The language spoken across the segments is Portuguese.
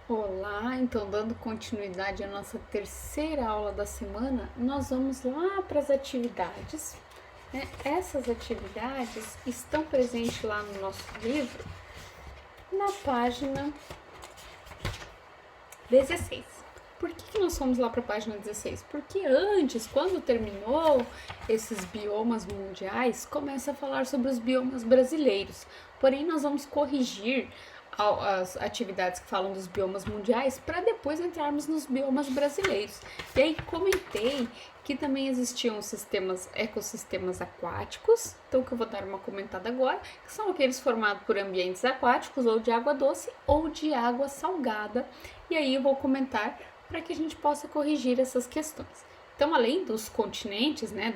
Olá, então dando continuidade à nossa terceira aula da semana, nós vamos lá para as atividades. Essas atividades estão presentes lá no nosso livro, na página 16. Por que nós fomos lá para a página 16? Porque antes, quando terminou esses biomas mundiais, começa a falar sobre os biomas brasileiros. Porém, nós vamos corrigir as atividades que falam dos biomas mundiais para depois entrarmos nos biomas brasileiros. E aí comentei que também existiam ecossistemas aquáticos, então que eu vou dar uma comentada agora, que são aqueles formados por ambientes aquáticos ou de água doce ou de água salgada. E aí eu vou comentar para que a gente possa corrigir essas questões. Então, além dos continentes, né,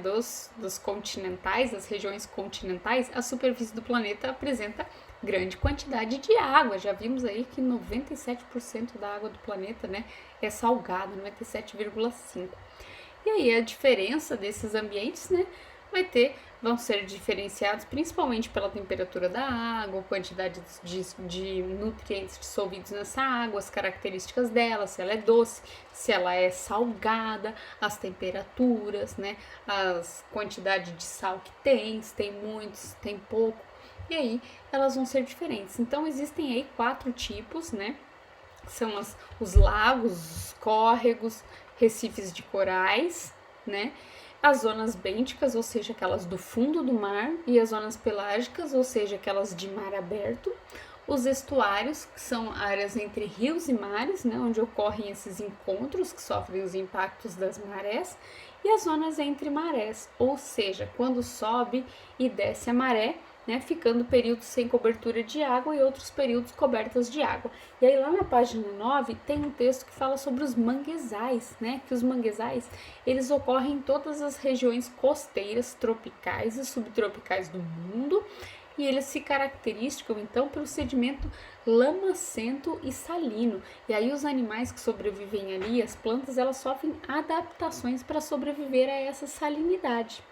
dos continentais, das regiões continentais, a superfície do planeta apresenta grande quantidade de água. Já vimos aí que 97% da água do planeta, né, é salgada, 97,5%. E aí a diferença desses ambientes, né, vão ser diferenciados principalmente pela temperatura da água, quantidade de nutrientes dissolvidos nessa água, as características dela, se ela é doce, se ela é salgada, as temperaturas, né, as quantidade de sal que tem, se tem muito, se tem pouco, e aí elas vão ser diferentes. Então existem aí 4 tipos, né, são os lagos, os córregos, recifes de corais, né, as zonas bênticas, ou seja, aquelas do fundo do mar, e as zonas pelágicas, ou seja, aquelas de mar aberto, os estuários, que são áreas entre rios e mares, né, onde ocorrem esses encontros que sofrem os impactos das marés, e as zonas entre marés, ou seja, quando sobe e desce a maré, né, ficando períodos sem cobertura de água e outros períodos cobertas de água. E aí lá na página 9 tem um texto que fala sobre os manguezais, né, que os manguezais, eles ocorrem em todas as regiões costeiras, tropicais e subtropicais do mundo, e eles se caracterizam então pelo sedimento lamacento e salino. E aí os animais que sobrevivem ali, as plantas, elas sofrem adaptações para sobreviver a essa salinidade,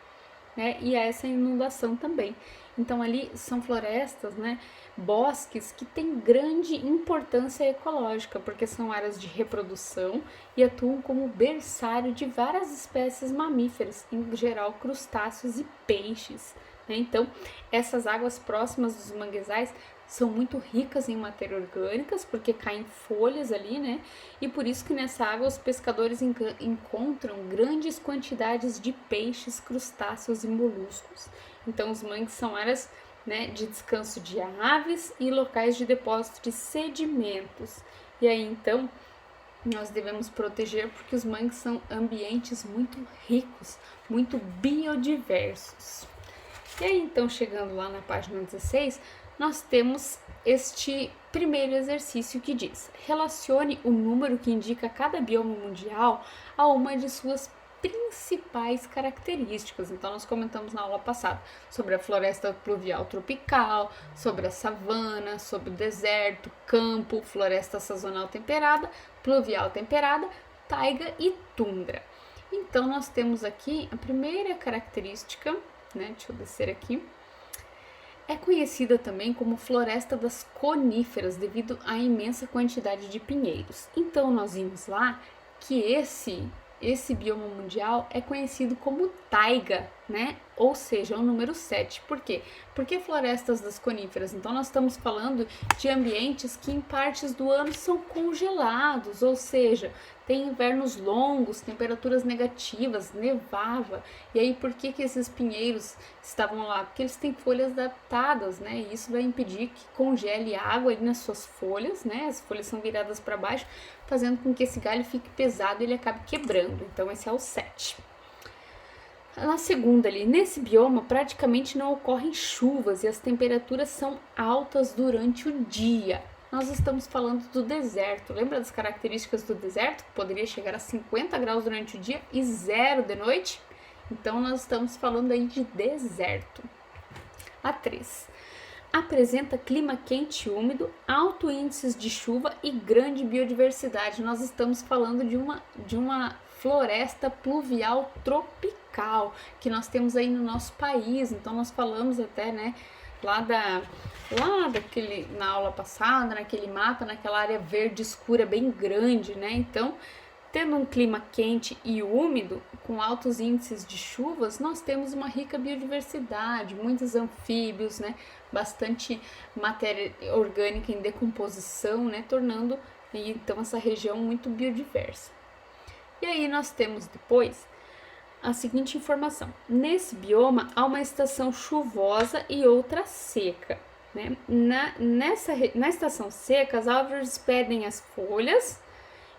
né, e a essa inundação também. Então ali são florestas, né, bosques que têm grande importância ecológica, porque são áreas de reprodução e atuam como berçário de várias espécies mamíferas, em geral crustáceos e peixes, né? Então essas águas próximas dos manguezais são muito ricas em matéria orgânicas, porque caem folhas ali, né? E por isso que nessa água os pescadores encontram grandes quantidades de peixes, crustáceos e moluscos. Então os mangues são áreas, né, de descanso de aves e locais de depósito de sedimentos. E aí então nós devemos proteger porque os mangues são ambientes muito ricos, muito biodiversos. E aí então chegando lá na página 16, nós temos este primeiro exercício que diz: relacione o número que indica cada bioma mundial a uma de suas principais características. Então nós comentamos na aula passada sobre a floresta pluvial tropical, sobre a savana, sobre o deserto, campo, floresta sazonal temperada, pluvial temperada, taiga e tundra. Então nós temos aqui a primeira característica, né? Deixa eu descer aqui. É conhecida também como floresta das coníferas devido à imensa quantidade de pinheiros. Então nós vimos lá que esse bioma mundial é conhecido como taiga, né? Ou seja, o número 7. Por quê? Porque florestas das coníferas. Então nós estamos falando de ambientes que em partes do ano são congelados, ou seja, tem invernos longos, temperaturas negativas, nevava. E aí por que esses pinheiros estavam lá? Porque eles têm folhas adaptadas, né? E isso vai impedir que congele água ali nas suas folhas, né? As folhas são viradas para baixo, fazendo com que esse galho fique pesado e ele acabe quebrando. Então esse é o 7. Na segunda ali, nesse bioma praticamente não ocorrem chuvas e as temperaturas são altas durante o dia. Nós estamos falando do deserto. Lembra das características do deserto? Poderia chegar a 50 graus durante o dia e 0 de noite? Então nós estamos falando aí de deserto. A 3. Apresenta clima quente e úmido, alto índices de chuva e grande biodiversidade. Nós estamos falando de uma floresta pluvial tropical que nós temos aí no nosso país. Então nós falamos até, né, na aula passada, naquele mapa, naquela área verde escura bem grande, né? Então, tendo um clima quente e úmido, com altos índices de chuvas, nós temos uma rica biodiversidade, muitos anfíbios, né? Bastante matéria orgânica em decomposição, né? Tornando então essa região muito biodiversa. E aí nós temos depois a seguinte informação: nesse bioma há uma estação chuvosa e outra seca. Né? Na estação seca, as árvores perdem as folhas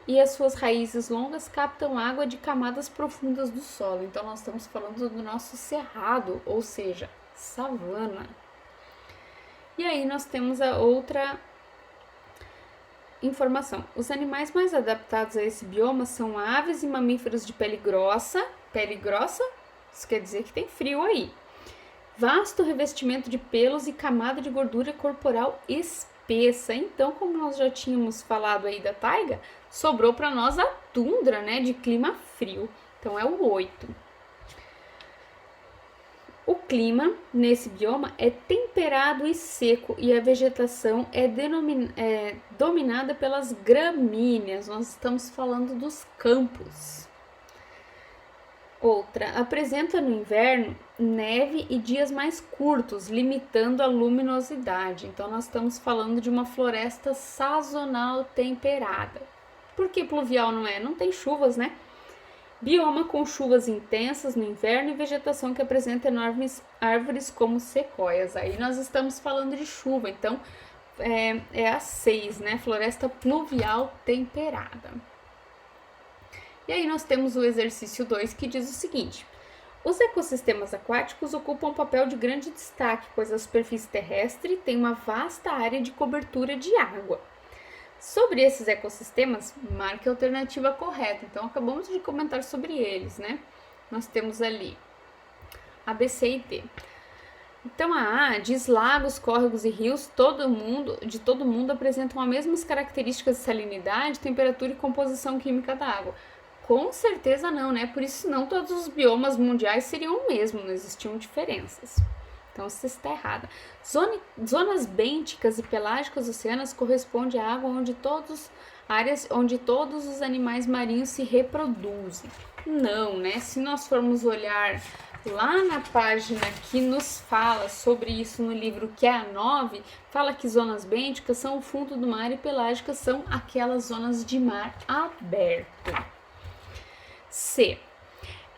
e as suas raízes longas captam água de camadas profundas do solo. Então, nós estamos falando do nosso cerrado, ou seja, savana. E aí nós temos a outra informação. Os animais mais adaptados a esse bioma são aves e mamíferos de pele grossa. Pele grossa, isso quer dizer que tem frio aí. Vasto revestimento de pelos e camada de gordura corporal espessa. Então, como nós já tínhamos falado aí da taiga, sobrou para nós a tundra, né, de clima frio. Então, é o 8. O clima nesse bioma é temperado e seco e a vegetação é dominada pelas gramíneas. Nós estamos falando dos campos. Outra, apresenta no inverno neve e dias mais curtos, limitando a luminosidade. Então, nós estamos falando de uma floresta sazonal temperada. Por que pluvial não é? Não tem chuvas, né? Bioma com chuvas intensas no inverno e vegetação que apresenta enormes árvores como sequoias. Aí nós estamos falando de chuva, então é a 6, né? Floresta pluvial temperada. E aí nós temos o exercício 2 que diz o seguinte: os ecossistemas aquáticos ocupam um papel de grande destaque, pois a superfície terrestre tem uma vasta área de cobertura de água. Sobre esses ecossistemas, marque a alternativa correta. Então, acabamos de comentar sobre eles, né? Nós temos ali A, B, C e D. Então, a A diz lagos, córregos e rios, de todo mundo apresentam as mesmas características de salinidade, temperatura e composição química da água. Com certeza não, né? Por isso, não todos os biomas mundiais seriam o mesmo, não existiam diferenças. Então, você está errada. Zonas bênticas e pelágicas oceanas correspondem à áreas onde todos os animais marinhos se reproduzem. Não, né? Se nós formos olhar lá na página que nos fala sobre isso no livro, que é a 9, fala que zonas bênticas são o fundo do mar e pelágicas são aquelas zonas de mar aberto. C.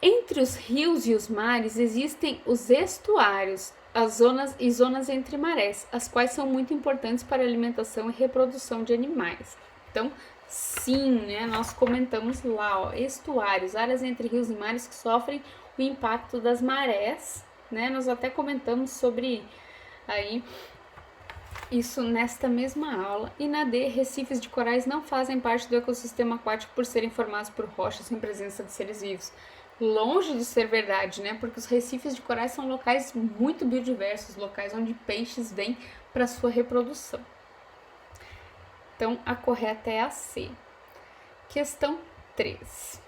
Entre os rios e os mares existem os estuários, as zonas entre marés, as quais são muito importantes para a alimentação e reprodução de animais. Então, sim, né, nós comentamos lá, ó, estuários, áreas entre rios e mares que sofrem o impacto das marés, né? Nós até comentamos sobre aí isso nesta mesma aula. E na D, recifes de corais não fazem parte do ecossistema aquático por serem formados por rochas sem presença de seres vivos. Longe de ser verdade, né? Porque os recifes de corais são locais muito biodiversos, locais onde peixes vêm para sua reprodução. Então, a correta é a C. Questão 3.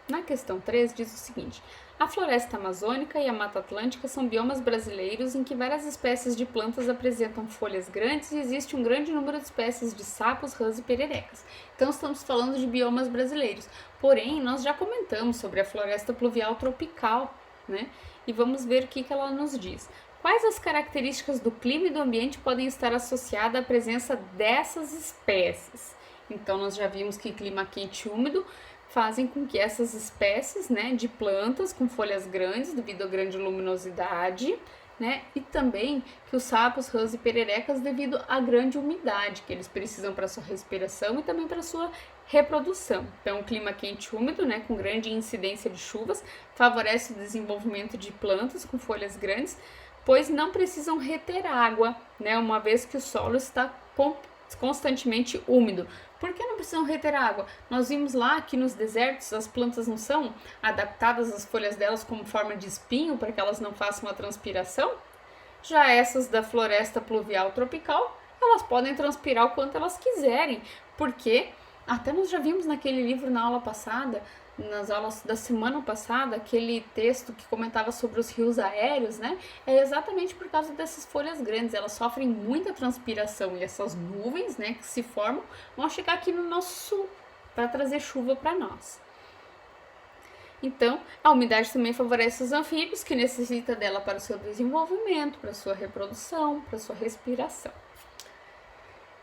Na questão 3 diz o seguinte: a floresta amazônica e a mata atlântica são biomas brasileiros em que várias espécies de plantas apresentam folhas grandes e existe um grande número de espécies de sapos, rãs e pererecas. Então, estamos falando de biomas brasileiros. Porém, nós já comentamos sobre a floresta pluvial tropical, né? E vamos ver o que ela nos diz. Quais as características do clima e do ambiente podem estar associadas à presença dessas espécies? Então, nós já vimos que clima quente e úmido fazem com que essas espécies, né, de plantas com folhas grandes, devido à grande luminosidade, né, e também que os sapos, rãs e pererecas, devido à grande umidade que eles precisam para sua respiração e também para sua reprodução. Então, o clima quente e úmido, né, com grande incidência de chuvas, favorece o desenvolvimento de plantas com folhas grandes, pois não precisam reter água, né, uma vez que o solo está constantemente úmido. Por que não precisam reter água? Nós vimos lá que nos desertos as plantas não são adaptadas às folhas delas como forma de espinho para que elas não façam a transpiração. Já essas da floresta pluvial tropical, elas podem transpirar o quanto elas quiserem, porque Até nós já vimos naquele livro na aula passada, nas aulas da semana passada, aquele texto que comentava sobre os rios aéreos, né? É exatamente por causa dessas folhas grandes. Elas sofrem muita transpiração e essas nuvens, né, que se formam, vão chegar aqui no nosso sul para trazer chuva para nós. Então, a umidade também favorece os anfíbios, que necessita dela para o seu desenvolvimento, para a sua reprodução, para a sua respiração.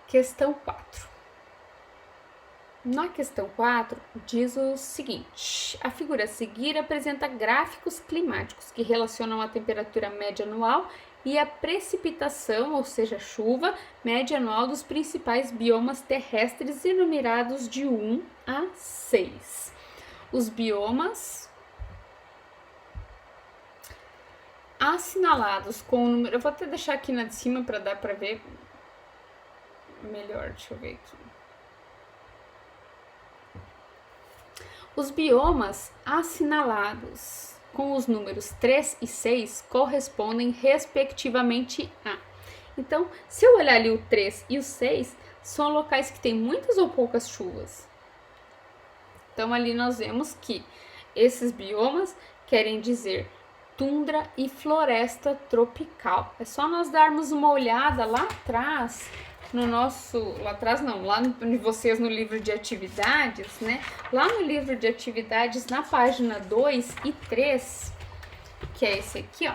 Questão 4. Na questão 4, diz o seguinte: a figura a seguir apresenta gráficos climáticos que relacionam a temperatura média anual e a precipitação, ou seja, chuva, média anual dos principais biomas terrestres enumerados de 1 a 6. Os biomas assinalados com o número... Eu vou até deixar aqui na de cima para dar para ver melhor, deixa eu ver aqui. Os biomas assinalados com os números 3 e 6 correspondem respectivamente a. Então, se eu olhar ali o 3 e o 6, são locais que têm muitas ou poucas chuvas. Então, ali nós vemos que esses biomas querem dizer tundra e floresta tropical. É só nós darmos uma olhada lá atrás, lá de vocês no livro de atividades, né? Lá no livro de atividades, na página 2 e 3, que é esse aqui, ó,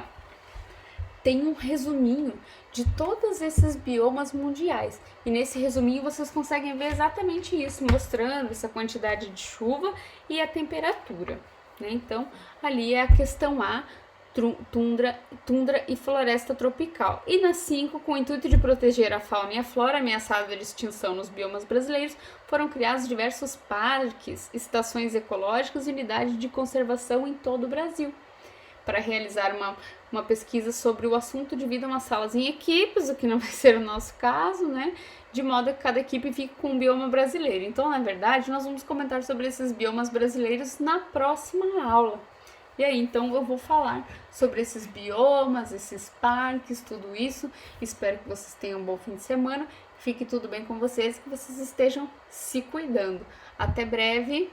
tem um resuminho de todos esses biomas mundiais. E nesse resuminho vocês conseguem ver exatamente isso, mostrando essa quantidade de chuva e a temperatura, né? Então, ali é a questão A, tundra e floresta tropical. E na 5, com o intuito de proteger a fauna e a flora ameaçada de extinção nos biomas brasileiros, foram criados diversos parques, estações ecológicas e unidades de conservação em todo o Brasil. Para realizar uma pesquisa sobre o assunto, dividam as salas em equipes, o que não vai ser o nosso caso, né? De modo que cada equipe fique com um bioma brasileiro. Então, na verdade, nós vamos comentar sobre esses biomas brasileiros na próxima aula. E aí, então, eu vou falar sobre esses biomas, esses parques, tudo isso. Espero que vocês tenham um bom fim de semana. Fique tudo bem com vocês, que vocês estejam se cuidando. Até breve!